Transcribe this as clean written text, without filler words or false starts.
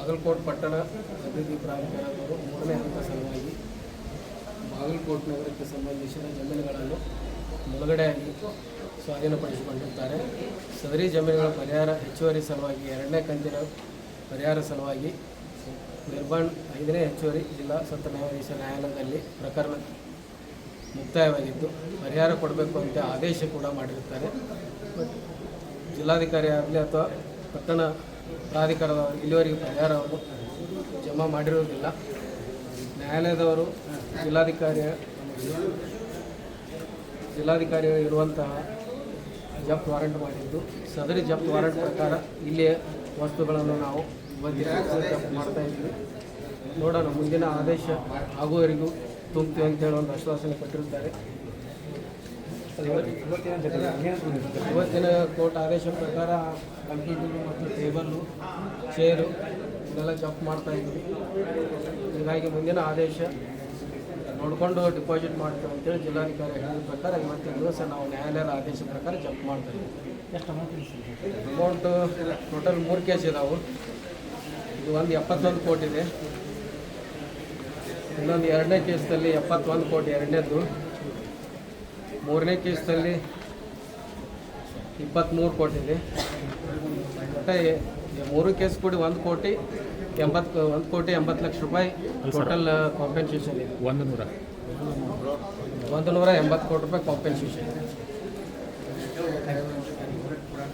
ಬಾಗಲಕೋಟೆ ಪಟ್ಟಣ ಅಭಿವೃದ್ಧಿ ಪ್ರಾಧಿಕಾರದವರು 3ನೇ ಹಂತ ಸಲುವಾಗಿ ಬಾಗಲಕೋಟೆ ನಗರಕ್ಕೆ ಸಂಬಂಧಿಸಿದ ಜಮೀನುಗಳನ್ನು ಮುಳುಗಡೆಯಾಗಿ ಸ್ವಾಧೀನಪಡಿಸಿಕೊಂಡಿರುತ್ತಾರೆ. ಸದರಿ ಜಮೀನುಗಳ ಪರಿಹಾರ ಹೆಚ್ಚುವರಿ ಸಲುವಾಗಿ 2ನೇ ಕಂತಿನ ಪರಿಹಾರ ಸಲುವಾಗಿ ನಿರ್ಬಂಡ್ 5ನೇ ಹೆಚ್ಚುವರಿ ಜಿಲ್ಲಾ ಸತ್ರ ನ್ಯಾಯಾಧೀಶ ನ್ಯಾಯಾಲಯದಲ್ಲಿ ಪ್ರಕರಣ ಮುಕ್ತಾಯವಾಗಿದ್ದು ಪರಿಹಾರ ಕೊಡಬೇಕು ಅಂತ ಆದೇಶ ಕೂಡ ಮಾಡಿರುತ್ತಾರೆ. ಜಿಲ್ಲಾಧಿಕಾರಿ ಆಗಲಿ ಅಥವಾ ಪಟ್ಟಣ ಪ್ರಾಧಿಕಾರದವರು ಇಲ್ಲಿವರೆಗೆ ಪರಿಹಾರವನ್ನು ಜಮಾ ಮಾಡಿರುವುದಿಲ್ಲ. ನ್ಯಾಯಾಲಯದವರು ಜಿಲ್ಲಾಧಿಕಾರಿ ಇರುವಂತಹ ಜಪ್ತ್ ವಾರೆಂಟ್ ಮಾಡಿದ್ದು, ಸದರಿ ಜಪ್ತ್ ವಾರೆಂಟ್ ಪ್ರಕಾರ ಇಲ್ಲಿಯ ವಸ್ತುಗಳನ್ನು ನಾವು ಜಪ್ತ್ ಮಾಡ್ತಾ ಇದ್ವಿ. ನೋಡೋಣ, ಮುಂದಿನ ಆದೇಶ ಆಗುವವರೆಗೂ ತುಂಬ್ತೀವಿ ಅಂತೇಳಿ ಒಂದು ಆಶ್ವಾಸನೆ ಕೊಟ್ಟಿರುತ್ತಾರೆ. ಇವತ್ತಿನ ಕೋರ್ಟ್ ಆದೇಶ ಪ್ರಕಾರ ಕಂಪ್ಯೂಟರ್ ಮತ್ತು ಟೇಬಲ್ಲು, ಚೇರು ಇದೆಲ್ಲ ಜಪ್ತ್ ಮಾಡ್ತಾ ಇದ್ವಿ. ಹೀಗಾಗಿ ಮುಂದಿನ ಆದೇಶ ನೋಡಿಕೊಂಡು ಡಿಪಾಸಿಟ್ ಮಾಡ್ತೀವಿ ಅಂತೇಳಿ ಜಿಲ್ಲಾಧಿಕಾರಿ ಹೇಳಿದ ಪ್ರಕಾರ ಇವತ್ತಿನ ದಿವಸ ನಾವು ನ್ಯಾಯಾಲಯದ ಆದೇಶ ಪ್ರಕಾರ ಜಪ್ತ್ ಮಾಡ್ತಾ ಇದ್ದೀವಿ. ಎಷ್ಟು ಅಮೌಂಟು ಟೋಟಲ್ 3 ಕೇಸ್ ಇದಾವೆ. ಇದು ಒಂದು 71 ಕೋಟಿ ಇದೆ. ಇನ್ನೊಂದು 2ನೇ ಕೇಸಲ್ಲಿ 71 ಕೋಟಿ 2ನೇದು. 3ನೇ ಕೇಸಲ್ಲಿ 23 ಕೋಟಿ ಇದೆ. ಮತ್ತು 3 ಕೇಸ್ ಕೂಡಿ 1 ಕೋಟಿ 80 ಲಕ್ಷ ರೂಪಾಯಿ ಟೋಟಲ್ ಕಾಂಪೆನ್ಸೇಷನ್ ಇದೆ. 180 ಕೋಟಿ ರೂಪಾಯಿ ಕಾಂಪೆನ್ಸೇಷನ್ ಇದೆ.